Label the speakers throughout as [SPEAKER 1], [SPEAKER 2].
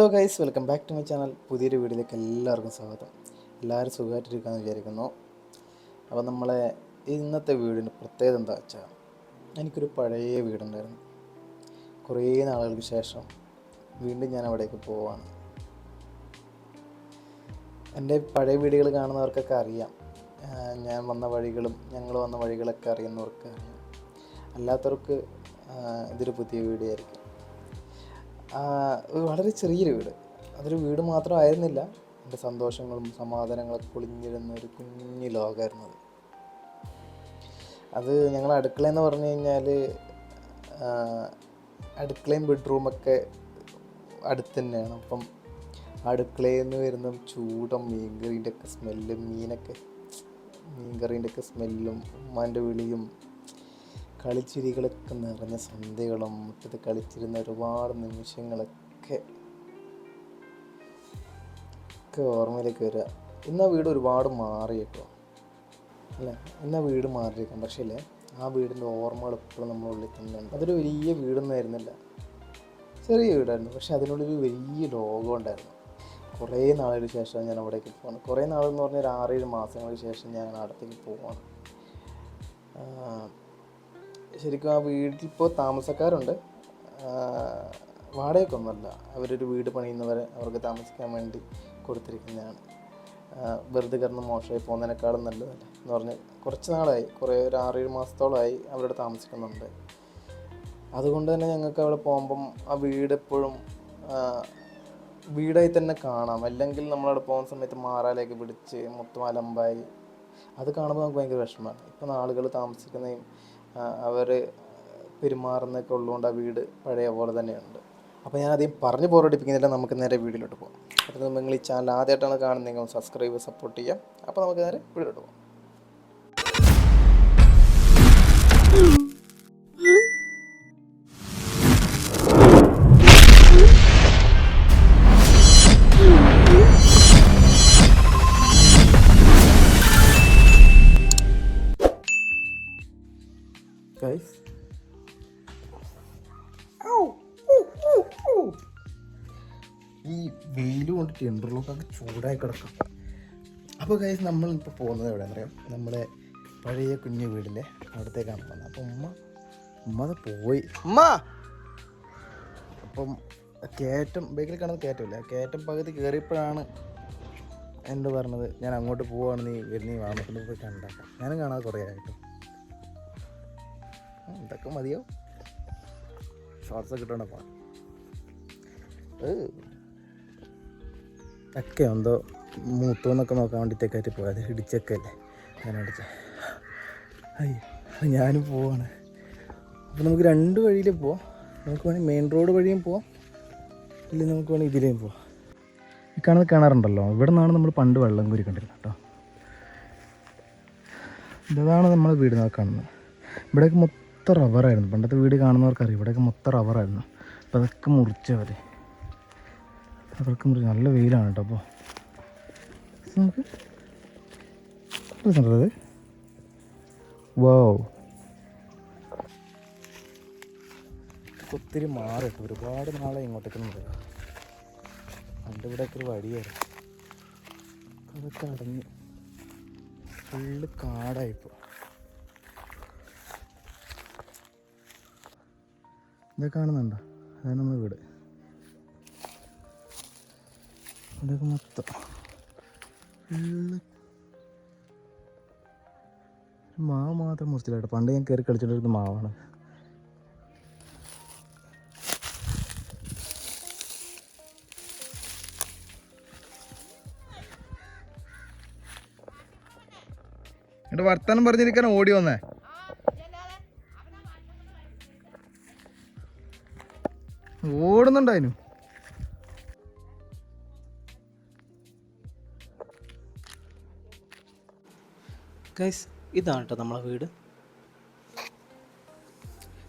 [SPEAKER 1] Hello guys, welcome back to my channel. പുതിയൊരു വീഡിയോയിലേക്ക് എല്ലാവർക്കും സ്വാഗതം. എല്ലാവരും സുഖമായിട്ടിരിക്കാമെന്ന് വിചാരിക്കുന്നു. അപ്പോൾ നമ്മളെ ഇന്നത്തെ വീടിൻ്റെ പ്രത്യേകത എന്താ വെച്ചാൽ, എനിക്കൊരു പഴയ വീടുണ്ടായിരുന്നു. കുറേ നാളുകൾക്ക് ശേഷം വീണ്ടും ഞാൻ അവിടേക്ക് പോവാണ്. എൻ്റെ പഴയ വീടുകൾ കാണുന്നവർക്കൊക്കെ അറിയാം, ഞാൻ വന്ന വഴികളും ഞങ്ങൾ വന്ന വഴികളൊക്കെ അറിയുന്നവർക്ക് അറിയാം. അല്ലാത്തവർക്ക് ഇതൊരു പുതിയ വീഡിയോ ആയിരിക്കും. വളരെ ചെറിയൊരു വീട്, അതൊരു വീട് മാത്രമായിരുന്നില്ല. എൻ്റെ സന്തോഷങ്ങളും സമാധാനങ്ങളൊക്കെ പൊളിഞ്ഞിരുന്ന ഒരു കുഞ്ഞു ലോകമായിരുന്നു അത്. ഞങ്ങൾ അടുക്കളയെന്ന് പറഞ്ഞു കഴിഞ്ഞാൽ അടുക്കളയും ബെഡ്റൂമൊക്കെ അടുത്ത് തന്നെയാണ്. അപ്പം അടുക്കളയിൽ നിന്ന് വരുന്ന ചൂടും മീൻകറീൻ്റെ ഒക്കെ സ്മെല്ലും മീൻകറീൻ്റെ ഒക്കെ സ്മെല്ലും ഉമ്മാൻ്റെ വിളിയും കളിച്ചിരികളൊക്കെ നിറഞ്ഞ സന്ധ്യകളും മുറ്റത്ത് കളിച്ചിരുന്ന ഒരുപാട് നിമിഷങ്ങളൊക്കെ ഓർമ്മയിലേക്ക് വരിക. ഇന്ന് ആ വീട് ഒരുപാട് മാറിയേക്കോ അല്ലേ? ഇന്ന് ആ വീട് മാറിയേക്കാം, പക്ഷേ അല്ലേ, ആ വീടിൻ്റെ ഓർമ്മകൾ എപ്പോഴും നമ്മുടെ ഉള്ളിൽ തന്നെയുണ്ട്. അതൊരു വലിയ വീടൊന്നും ആയിരുന്നില്ല, ചെറിയ വീടായിരുന്നു, പക്ഷെ അതിനുള്ളിൽ വലിയ ലോകം ഉണ്ടായിരുന്നു. കുറേ നാളുകൾക്ക് ശേഷം ഞാൻ അവിടേക്ക് പോകണം. കുറേ നാളെന്ന് പറഞ്ഞാൽ ഒരു 6-7 മാസങ്ങൾക്ക് ശേഷം ഞാൻ അവിടത്തേക്ക് പോവാണ്. ശരിക്കും ആ വീട്ടിലിപ്പോൾ താമസക്കാരുണ്ട്, വാടകയ്ക്കൊന്നുമല്ല. അവരൊരു വീട് പണിയുന്നവരെ അവർക്ക് താമസിക്കാൻ വേണ്ടി കൊടുത്തിരിക്കുന്നതാണ്. വെറുതെ കിടന്ന് മോശമായി പോകുന്നതിനേക്കാളും നല്ലതല്ല എന്ന് പറഞ്ഞാൽ കുറച്ച് നാളായി, ഒരു 6-7 മാസത്തോളമായി അവരുടെ താമസിക്കുന്നുണ്ട്. അതുകൊണ്ട് തന്നെ ഞങ്ങൾക്ക് അവിടെ പോകുമ്പം ആ വീട് എപ്പോഴും വീടായി തന്നെ കാണാം. അല്ലെങ്കിൽ നമ്മളവിടെ പോകുന്ന സമയത്ത് മാറാലേക്ക് പിടിച്ച് മൊത്തം അലമ്പായി അത് കാണുമ്പോൾ നമുക്ക് ഭയങ്കര വിഷമമാണ്. ഇപ്പം ആളുകൾ താമസിക്കുന്നതും അവർ പെരുമാറുന്നതൊക്കെ ഉള്ളതുകൊണ്ട് ആ വീട് പഴയ പോലെ തന്നെയുണ്ട്. അപ്പോൾ ഞാൻ അധികം പറഞ്ഞ് ബോറടിപ്പിക്കുന്നില്ല, നമുക്ക് നേരെ വീഡിയോയിലോട്ട് പോകാം. അപ്പോൾ നിങ്ങൾ ഈ ചാനൽ ആദ്യമായിട്ടാണ് കാണുന്നതെങ്കിൽ സബ്സ്ക്രൈബ് സപ്പോർട്ട് ചെയ്യാം. അപ്പോൾ നമുക്ക് നേരെ വീഡിയോയിലോട്ട് പോകാം. ഗൈസ്, ഈ വെയിൽ കൊണ്ടിട്ട് ഇൻ്റർലോക്കൊക്കെ ചൂടായി കിടക്കും. അപ്പോൾ ഗൈസ്, നമ്മളിപ്പോൾ പോകുന്നത് എവിടെയാണെന്ന് അറിയാം? നമ്മുടെ പഴയ കുഞ്ഞു വീടില്ലേ അവിടത്തേക്കാണ് പോകുന്നത്. അപ്പം ഉമ്മ പോയി. അപ്പം കയറ്റം, ബേക്കിൽ കാണുന്നത് കയറ്റമില്ല, കയറ്റം പകുതി കയറിയപ്പോഴാണ് എന്നോട് പറഞ്ഞത്, ഞാൻ അങ്ങോട്ട് പോവുകയാണ്, നീ വാമക്കൊണ്ട് പോയി കണ്ടാക്കാം. ഞാനും കാണാതെ കുറേ ആയിട്ടും. ഇതൊക്കെ മതിയോ? ഷോർട്സൊക്കെ ഇട്ടോണ്ടോ പോകാം. ഒക്കെ എന്തോ മൂത്തോന്നൊക്കെ നോക്കാൻ വേണ്ടിയിട്ടേക്കായിട്ട് പോയത്, ഇടിച്ചൊക്കെ അല്ലേ ഞാൻ അടിച്ച. ഞാനും പോവാണ്. അപ്പോൾ നമുക്ക് 2 വഴിയിൽ പോവാം. നമുക്ക് വേണമെങ്കിൽ മെയിൻ റോഡ് വഴിയും പോവാം, ഇല്ലെങ്കിൽ നമുക്ക് വേണമെങ്കിൽ ഇതിലേയും പോവാം. ഈ കാണാറുണ്ടല്ലോ, ഇവിടെ നിന്നാണ് നമ്മൾ പണ്ട് വെള്ളം കോരി കണ്ടിരുന്നത് കേട്ടോ. ഇതാണ് നമ്മളെ വീട് കാണുന്നത്. ഇവിടെയൊക്കെ മൊത്തം റബ്ബറായിരുന്നു. പണ്ടത്തെ വീട് കാണുന്നവർക്കറിയാം, ഇവിടെയൊക്കെ മൊത്തം റബ്ബറായിരുന്നു. അപ്പോൾ അതൊക്കെ മുറിച്ചവർ, അതൊക്കെ മുറിച്ച് നല്ല വെയിലാണ് കേട്ടോ. അപ്പോൾ നമുക്ക് രസമുണ്ടത്. വാവ്, ഒത്തിരി മാറിയിട്ട് ഒരുപാട് നാളെ ഇങ്ങോട്ടേക്കൊന്നും വരിക. പണ്ട് ഇവിടെയൊക്കെ ഒരു വഴിയായിരുന്നു, അതൊക്കെ അടഞ്ഞ് ഫുള്ള് കാടായിപ്പോൾ. ഇതൊക്കെ കാണുന്നുണ്ടോ? അതാണ് നമ്മുടെ വീട്. ഇതൊക്കെ മൊത്തം ഫുള്ള് മാവ് മാത്രം മുറിച്ചില്ല. പണ്ട് ഞാൻ കയറി കളിച്ചിട്ടിരുന്ന മാവാണ്. എന്നിട്ട് വർത്താനം പറഞ്ഞിരിക്കാൻ ഓടി വന്നേ. ഓടുന്നുണ്ടായിരുന്നു. ഗൈസ്, ഇതാണ് കേട്ടോ നമ്മളെ വീട്.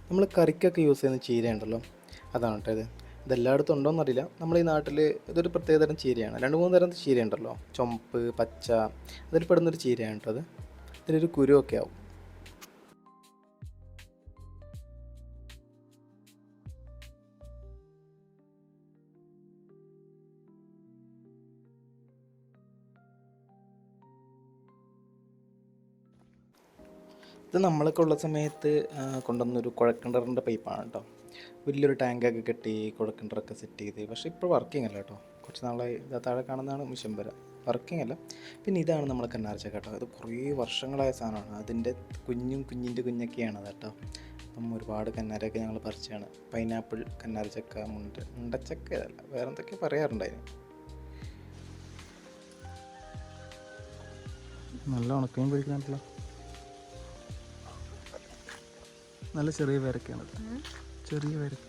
[SPEAKER 1] നമ്മൾ കറിക്കൊക്കെ യൂസ് ചെയ്യുന്ന ചീര ഉണ്ടല്ലോ, അതാണ് കേട്ടോ ഇത്. ഇതെല്ലായിടത്തും ഉണ്ടോയെന്നറിയില്ല. നമ്മൾ ഈ നാട്ടിൽ ഇതൊരു പ്രത്യേകതരം ചീരയാണ്. 2-3 തരം ചീര ഉണ്ടല്ലോ, ചുമപ്പ്, പച്ച, അതിൽ പെടുന്നൊരു ചീരയാണ് കേട്ടോ അത്. ഇതിലൊരു കുരുവൊക്കെ ആവും. ഇത് നമ്മളൊക്കെ ഉള്ള സമയത്ത് കൊണ്ടുവന്നൊരു കുഴൽക്കിണറിൻ്റെ പൈപ്പാണ് കേട്ടോ. വലിയൊരു ടാങ്കൊക്കെ കെട്ടി കുഴൽക്കിണറൊക്കെ സെറ്റ് ചെയ്ത്. പക്ഷേ ഇപ്പോൾ വർക്കിംഗ് അല്ല കേട്ടോ. കുറച്ച് നാളായി താഴെ കാണുന്നതാണ് മിഷൻപുര, വർക്കിംഗ് അല്ല. പിന്നെ ഇതാണ് നമ്മുടെ കന്നാർച്ചക്ക കേട്ടോ. ഇത് കുറേ വർഷങ്ങളായ സാധനമാണ്. അതിൻ്റെ കുഞ്ഞിൻ്റെ കുഞ്ഞൊക്കെയാണ് അത് കേട്ടോ. അപ്പം ഒരുപാട് കന്നാരൊക്കെ ഞങ്ങൾ പറിച്ചാണ്. പൈനാപ്പിൾ, കന്നാർച്ചക്ക, മുണ്ടച്ചക്ക അല്ല, വേറെ എന്തൊക്കെ പറയാറുണ്ടായിരുന്നു. നല്ല ഉണക്കയും പിടിക്കാനുള്ള നല്ല ചെറിയ പേരൊക്കെയാണ്, ചെറിയ പേരൊക്കെ.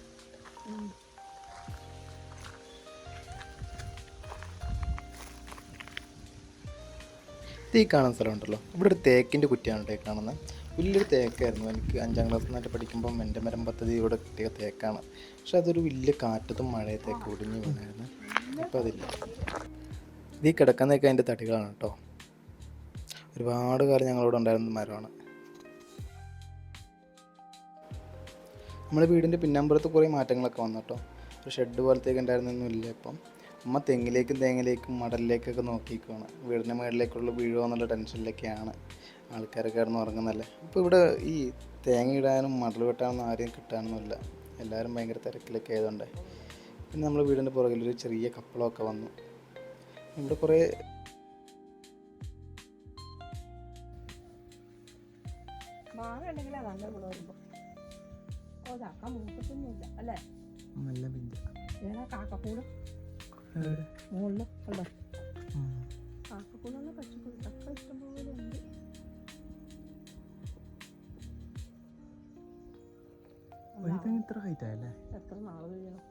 [SPEAKER 1] ഇത് ഈ കാണുന്ന സ്ഥലമുണ്ടല്ലോ, ഇവിടെ ഒരു തേക്കിൻ്റെ കുറ്റിയാണ് കേട്ടോ കാണുന്നത്. വലിയൊരു തേക്കായിരുന്നു. എനിക്ക് 5ാം ക്ലാസ്സിൽ നിന്നൊക്കെ പഠിക്കുമ്പം എൻ്റെ മരം പദ്ധതി ഇവിടെ കിട്ടിയ തേക്കാണ്. പക്ഷെ അതൊരു വലിയ കാറ്റത്തും മഴയത്തേക്ക് ഒടിഞ്ഞു വീണായിരുന്നു. ഇപ്പം അതില്ല. ഇത് ഈ കിടക്കുന്നതൊക്കെ അതിൻ്റെ തടികളാണ് കേട്ടോ. ഒരുപാട് കാലം ഞങ്ങളിവിടെ ഉണ്ടായിരുന്ന മരമാണ്. നമ്മുടെ വീടിൻ്റെ പിന്നമ്പുറത്ത് കുറേ മാറ്റങ്ങളൊക്കെ വന്നു കേട്ടോ. ഒരു ഷെഡ് പോലത്തേക്ക് ഉണ്ടായിരുന്നൊന്നും ഇല്ല ഇപ്പം. അമ്മ തെങ്ങിലേക്കും മടലിലേക്കൊക്കെ നോക്കിയിരിക്കുകയാണ്. വീടിൻ്റെ മുകളിലേക്കുള്ള വീഴുമോ എന്നുള്ള ടെൻഷനിലൊക്കെയാണ്. ആൾക്കാരൊക്കെ കിടന്ന് ഉറങ്ങുന്നല്ലേ. ഇപ്പോൾ ഇവിടെ ഈ തേങ്ങ ഇടാനും മടൽ വെട്ടാനൊന്നും ആരെയും കിട്ടാനൊന്നുമില്ല. എല്ലാവരും ഭയങ്കര തിരക്കിലൊക്കെ ആയതുകൊണ്ട്. പിന്നെ നമ്മൾ വീടിൻ്റെ പുറകിലൊരു ചെറിയ കപ്പളമൊക്കെ വന്നു. ഇവിടെ കുറേ നല്ല
[SPEAKER 2] കാക്കക്കൂട് മുകളിൽ കണ്ടോ, കാക്കക്കൂടുള്ള പച്ചക്കൂട് ചക്ക ഇഷ്ടംപോലെ ഉണ്ട്.
[SPEAKER 1] ഇത്ര ഹൈറ്റ് ആയല്ലേ?
[SPEAKER 2] എത്ര നാള് കഴിയണം?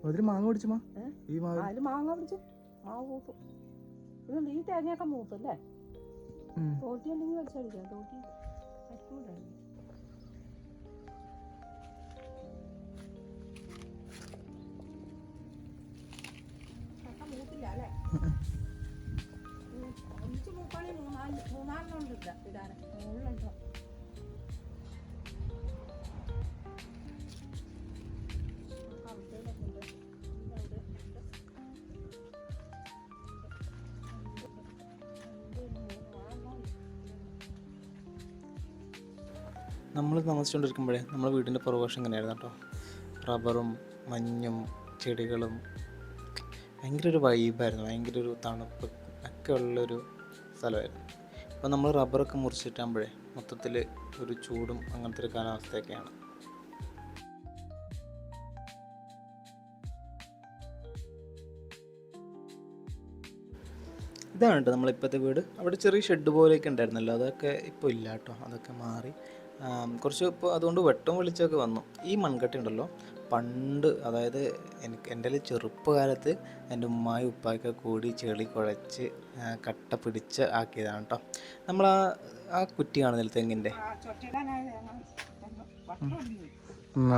[SPEAKER 1] അതിൽ മാങ്ങ പിടിച്ചുമാ,
[SPEAKER 2] അതിൽ മാങ്ങ പിടിച്ചു, മാവ് മൂത്തു. ഇതുണ്ട്, ഈ തേങ്ങയൊക്കെ മൂത്തല്ലേ. തോട്ടി ഉണ്ടെങ്കിൽ വലിച്ചടിക്കാം. തോട്ടി പറ്റൂലായിരുന്നു. മൂത്തില്ല അല്ലേ? ഒന്നിച്ച് മൂക്കാണെങ്കിൽ മൂന്നാലെണ്ണം ഉണ്ട് ഇടാൻ. മുകളിലുണ്ടോ?
[SPEAKER 1] നമ്മൾ താമസിച്ചുകൊണ്ടിരിക്കുമ്പോഴേ നമ്മുടെ വീടിൻ്റെ പുറകുവശം ഇങ്ങനെയായിരുന്നു കേട്ടോ. റബ്ബറും മഞ്ഞും ചെടികളും ഭയങ്കര ഒരു വൈബായിരുന്നു. ഭയങ്കര ഒരു തണുപ്പ് ഒക്കെ ഉള്ളൊരു സ്ഥലമായിരുന്നു. അപ്പോൾ നമ്മൾ റബ്ബറൊക്കെ മുറിച്ചിട്ടാകുമ്പോഴേ മൊത്തത്തിൽ ഒരു ചൂടും അങ്ങനത്തെ ഒരു കാലാവസ്ഥയൊക്കെയാണ്. ഇതാണ് കേട്ടോ നമ്മളിപ്പോഴത്തെ വീട്. അവിടെ ചെറിയ ഷെഡ് പോലെയൊക്കെ ഉണ്ടായിരുന്നല്ലോ, അതൊക്കെ ഇപ്പോൾ ഇല്ല കേട്ടോ. അതൊക്കെ മാറി കുറച്ച് ഇപ്പോൾ അതുകൊണ്ട് വെട്ടവും വെളിച്ചമൊക്കെ വന്നു. ഈ മൺകട്ടി ഉണ്ടല്ലോ, പണ്ട് അതായത് എൻ്റെ ചെറുപ്പകാലത്ത് എൻ്റെ ഉമ്മായും ഉപ്പായൊക്കെ കൂടി ചെളി കുഴച്ച് കട്ട പിടിച്ച് ആക്കിയതാണ് കേട്ടോ. നമ്മൾ ആ കുറ്റി കാണുന്നില്ല തെങ്ങിൻ്റെ,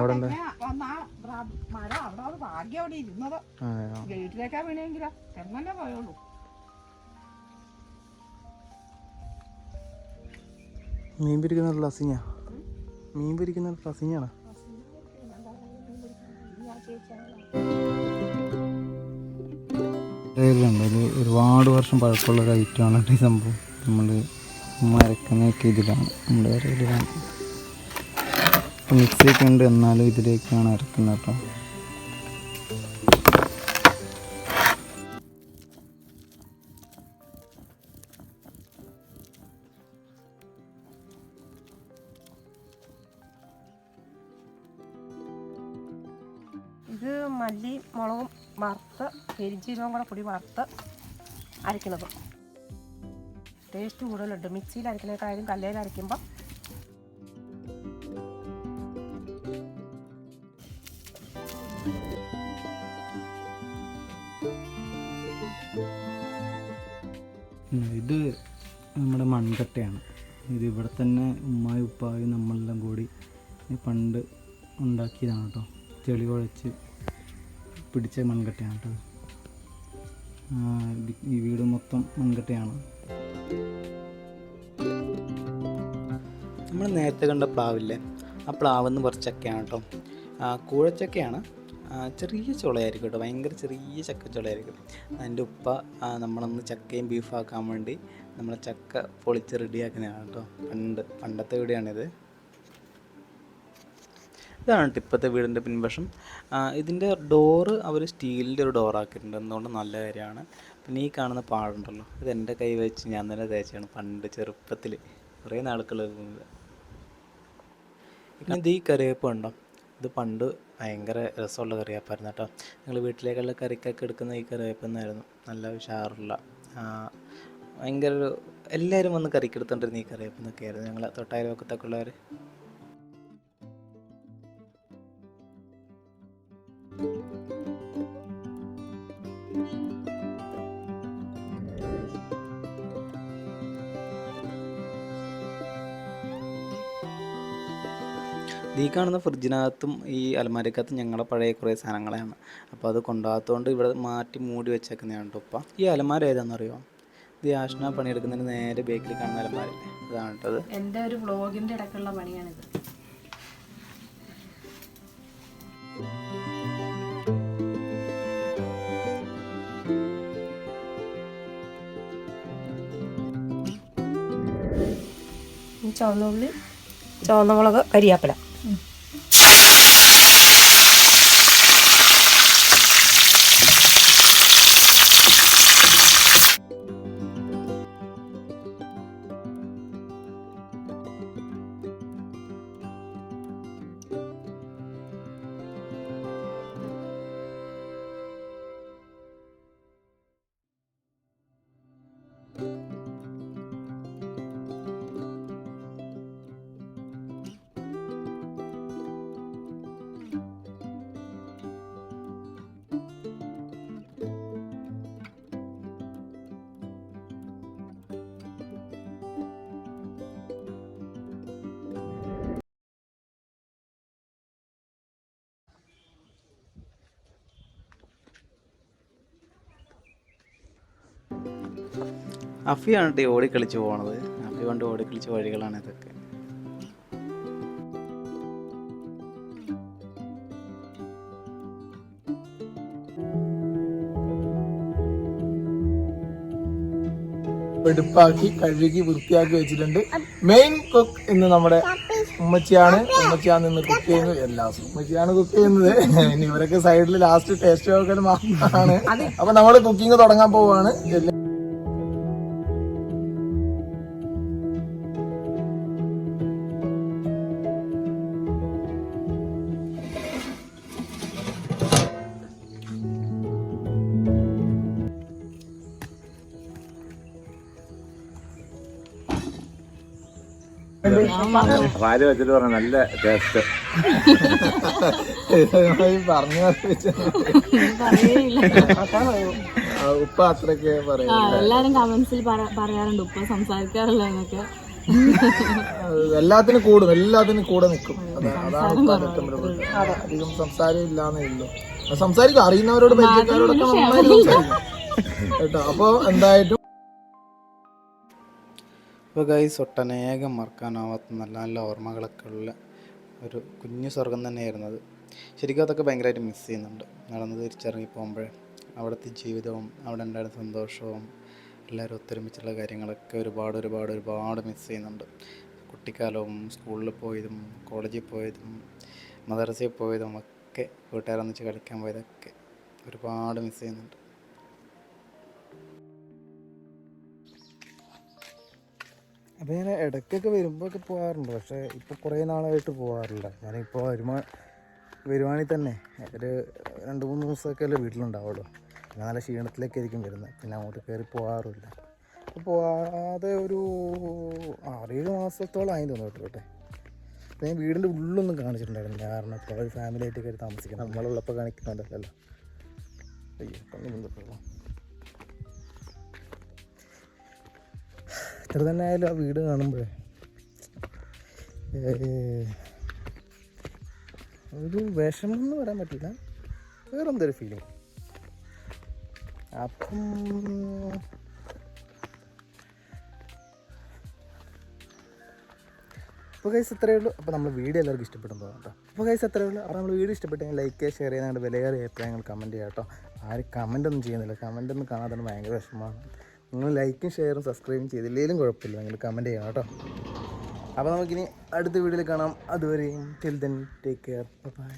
[SPEAKER 1] അവിടെ
[SPEAKER 2] വീട്ടിലേക്കാ വീണെങ്കിലോ തെങ്ങന്നെ പോയുള്ളൂ.
[SPEAKER 1] മീൻ പിടിക്കുന്ന ലസിഞ്ഞാ, മീൻ പിടിക്കുന്ന ലസിഞ്ഞാണ്. ഒരുപാട് വർഷം പഴക്കമുള്ള ഒരു ഐറ്റമാണ് ഈ സംഭവം. നമ്മൾ അരക്കുന്നതൊക്കെ ഇതിലാണ്, നമ്മുടെ വരയിലാണ്. മിക്സിയൊക്കെ ഉണ്ട്, എന്നാലും ഇതിലേക്കാണ് അരക്കുന്നത് കേട്ടോ.
[SPEAKER 2] ഇത് മല്ലി മുളകും വറുത്ത് പെരിഞ്ചീരകവും കൂടെ പൊടി വറുത്ത് അരയ്ക്കുന്നത്. ടേസ്റ്റ് കൂടുതലുണ്ട് മിക്സിയിൽ അരയ്ക്കുന്നതിനേക്കാളും കല്ലേൽ അരയ്ക്കുമ്പോൾ.
[SPEAKER 1] ഇത് നമ്മുടെ മൺകട്ടയാണ്. ഇത് ഇവിടെ തന്നെ ഉമ്മായും ഉപ്പായും നമ്മളെല്ലാം കൂടി പണ്ട് ഉണ്ടാക്കിയതാണ് കേട്ടോ. ചെളി കുഴച്ച് പിടിച്ച മൺകട്ടയാണ് കേട്ടോ. ഈ വീട് മൊത്തം മൺകട്ടയാണ്. നമ്മൾ നേരത്തെ കണ്ട പ്ലാവില്ലേ, ആ പ്ലാവെന്ന് കുറച്ച് ചക്കയാണ് കേട്ടോ. കൂഴച്ചക്കയാണ്.
[SPEAKER 3] ചെറിയ ചുളയായിരിക്കും കേട്ടോ, ഭയങ്കര ചെറിയ ചക്ക ചുളയായിരിക്കും. എൻ്റെ ഉപ്പ നമ്മളൊന്ന് ചക്കയും ബീഫാക്കാൻ വേണ്ടി നമ്മളെ ചക്ക പൊളിച്ച് റെഡിയാക്കുന്നതാണ് കേട്ടോ. പണ്ടത്തെ വീടാണിത്. ഇതാണ് ഇപ്പോഴത്തെ വീടിൻ്റെ പിൻവശം. ഇതിൻ്റെ ഡോറ് അവർ സ്റ്റീലിൻ്റെ ഒരു ഡോറാക്കിയിട്ടുണ്ട്, എന്തുകൊണ്ട് നല്ല കാര്യമാണ്. പിന്നെ ഈ കാണുന്ന പാടുണ്ടല്ലോ, ഇത് എൻ്റെ കൈ വെച്ച് ഞാൻ തന്നെ തേച്ചാണ് പണ്ട് ചെറുപ്പത്തിൽ, കുറേ നാളുകൾ മുമ്പ്. പിന്നെ ഇത് ഈ കറിവേപ്പ് ഉണ്ടോ, ഇത് പണ്ട് ഭയങ്കര രസമുള്ള കറിവേപ്പായിരുന്നു കേട്ടോ. ഞങ്ങൾ വീട്ടിലേക്കുള്ള കറിക്കൊക്കെ എടുക്കുന്ന ഈ കറിവേപ്പ് എന്നായിരുന്നു, നല്ല ഉഷാറുള്ള ഭയങ്കര ഒരു എല്ലാവരും വന്ന് കറിക്കെടുത്തോണ്ടിരുന്ന ഈ കറിവേപ്പ് എന്നൊക്കെയായിരുന്നു ഞങ്ങൾ തൊട്ടയൽവക്കത്തൊക്കെ ഉള്ളവർ. ഈ കാണുന്ന ഫ്രിഡ്ജിനകത്തും ഈ അലമാരക്കകത്തും ഞങ്ങളുടെ പഴയ കുറേ സാധനങ്ങളാണ്. അപ്പോൾ അത് കൊണ്ടുപോകാത്തതുകൊണ്ട് ഇവിടെ മാറ്റി മൂടി വെച്ചേക്കുന്നതാണ് കേട്ടോ ഉപ്പ. ഈ അലമാര ഏതാണെന്നറിയോ? ഇത് ആഷ്ന പണിയെടുക്കുന്നതിന് നേരെ ബേക്കിൽ കാണുന്ന അലമാരല്ലേ, ഇതാണ് കേട്ടത്.
[SPEAKER 2] എൻ്റെ ഒരു വ്ളോഗിൻ്റെ ഇടയ്ക്കുള്ള പണിയാണിത്. ചുവന്ന ഉള്ളി, ചുവന്ന മുളക്, കരിയാപ്പില.
[SPEAKER 3] അഫിയാണ് കേട്ടോ ഓടിക്കളിച്ച് പോകണത്. അഫി കൊണ്ട് ഓടിക്കളിച്ച വഴികളാണ് ഇതൊക്കെ.
[SPEAKER 1] വെടുപ്പാക്കി കഴുകി വൃത്തിയാക്കി വെച്ചിട്ടുണ്ട്. മെയിൻ കുക്ക് ഇന്ന് നമ്മുടെ ഉമ്മച്ചിയാണ് ഇന്ന് കുക്ക് ചെയ്യുന്നത്. എല്ലാ ഉമ്മച്ചിയാണ് കുക്ക് ചെയ്യുന്നത്. ഇനി ഇവരൊക്കെ സൈഡിൽ ലാസ്റ്റ് ടേസ്റ്റ് നോക്കൽ മാത്രമാണ്. അപ്പൊ നമ്മള് കുക്കിംഗ് തുടങ്ങാൻ പോവാണ്.
[SPEAKER 4] ഭാര്യ വെച്ചിട്ട് പറഞ്ഞ നല്ല ടേസ്റ്റ്
[SPEAKER 1] പറഞ്ഞു ഉപ്പ അത്രയൊക്കെ പറയും.
[SPEAKER 2] എല്ലാരും കമന്റ്സിൽ പറയാറുണ്ട് ഉപ്പ സംസാരിക്കാറില്ല എന്നൊക്കെ.
[SPEAKER 1] എല്ലാത്തിനും കൂടെ നിൽക്കും. അതാണ് അധികം സംസാരം ഇല്ലാന്നേ ഉള്ളൂ. സംസാരിക്കും, അറിയുന്നവരോട് പരിചയക്കാരോടൊക്കെ നന്നായി സംസാരിക്കും കേട്ടോ. അപ്പൊ എന്തായിട്ടും
[SPEAKER 3] ഇപ്പോൾ ഗൈസ് ഒട്ടനേകം മറക്കാനാവാത്ത നല്ല നല്ല ഓർമ്മകളൊക്കെ ഉള്ള ഒരു കുഞ്ഞു സ്വർഗം തന്നെയായിരുന്നു അത്. ശരിക്കും അതൊക്കെ ഭയങ്കരമായിട്ട് മിസ് ചെയ്യുന്നുണ്ട്. നടന്ന് തിരിച്ചിറങ്ങി പോകുമ്പോഴേ അവിടുത്തെ ജീവിതവും അവിടെ ഉണ്ടായിരുന്ന സന്തോഷവും എല്ലാവരും ഒത്തൊരുമിച്ചുള്ള കാര്യങ്ങളൊക്കെ ഒരുപാട് മിസ് ചെയ്യുന്നുണ്ട്. കുട്ടിക്കാലവും സ്കൂളിൽ പോയതും കോളേജിൽ പോയതും മദ്രസയിൽ പോയതും ഒക്കെ വീട്ടുകാരൊന്നിച്ച് കളിക്കാൻ പോയതൊക്കെ ഒരുപാട് മിസ് ചെയ്യുന്നുണ്ട്.
[SPEAKER 1] അപ്പോൾ ഞാൻ ഇടയ്ക്കൊക്കെ വരുമ്പോഴൊക്കെ പോകാറുണ്ട്. പക്ഷേ ഇപ്പോൾ കുറേ നാളായിട്ട് പോകാറില്ല. ഞാനിപ്പോൾ വരുവാണെങ്കിൽ തന്നെ ഒരു 2-3 ദിവസമൊക്കെ അല്ലേ വീട്ടിലുണ്ടാവുള്ളൂ. പിന്നെ നല്ല ക്ഷീണത്തിലേക്ക് ആയിരിക്കും വരുന്നത്. പിന്നെ അങ്ങോട്ട് കയറി പോകാറില്ല. അപ്പോൾ പോകാതെ ഒരു 6-7 മാസത്തോളം ആയി തോന്നുന്നു കേട്ടോ. അപ്പോൾ ഞാൻ വീടിൻ്റെ ഉള്ളൊന്നും കാണിച്ചിട്ടുണ്ടായിരുന്നില്ല. കാരണം ഇപ്പോൾ ഒരു ഫാമിലി ആയിട്ട് കയറി താമസിക്കണം. നമ്മളുള്ളപ്പോൾ കാണിക്കുന്നുണ്ടല്ലോ. അയ്യോ കൊണ്ടുപോകും. ഇത്ര തന്നെ ആയാലും ആ വീട് കാണുമ്പോഴേ ഒരു വിഷമം എന്ന് പറയാൻ പറ്റില്ല, വേറെന്തൊരു ഫീലിംഗ്. അപ്പം
[SPEAKER 3] അപ്പോൾ ഗൈസ് അത്രയേ ഉള്ളൂ. അപ്പോൾ നമ്മൾ വീഡിയോ എല്ലാവർക്കും ഇഷ്ടപ്പെടും തോന്നാം കേട്ടോ. അപ്പോൾ ഗൈസ് അത്രയേ ഉള്ളൂ. അപ്പോൾ നമ്മൾ വീഡിയോ ഇഷ്ടപ്പെട്ടെങ്കിൽ ലൈക്ക് ചെയ്യുക, ഷെയർ ചെയ്യുക, നിങ്ങളുടെ വിലയേറിയ അഭിപ്രായങ്ങൾ കമൻറ്റ് ചെയ്യുക കേട്ടോ. ആരും കമൻ്റ് ഒന്നും ചെയ്യുന്നില്ല, കമൻ്റ് ഒന്നും കാണാതെ ഭയങ്കര വിഷമമാണ്. നിങ്ങൾ ലൈക്കും ഷെയറും സബ്സ്ക്രൈബും ചെയ്തില്ലെങ്കിലും കുഴപ്പമില്ല, നിങ്ങൾ കമൻറ്റ് ചെയ്യണം കേട്ടോ. അപ്പോൾ നമുക്കിനി അടുത്ത വീഡിയോയിൽ കാണാം. അതുവരെയും till then take care, by.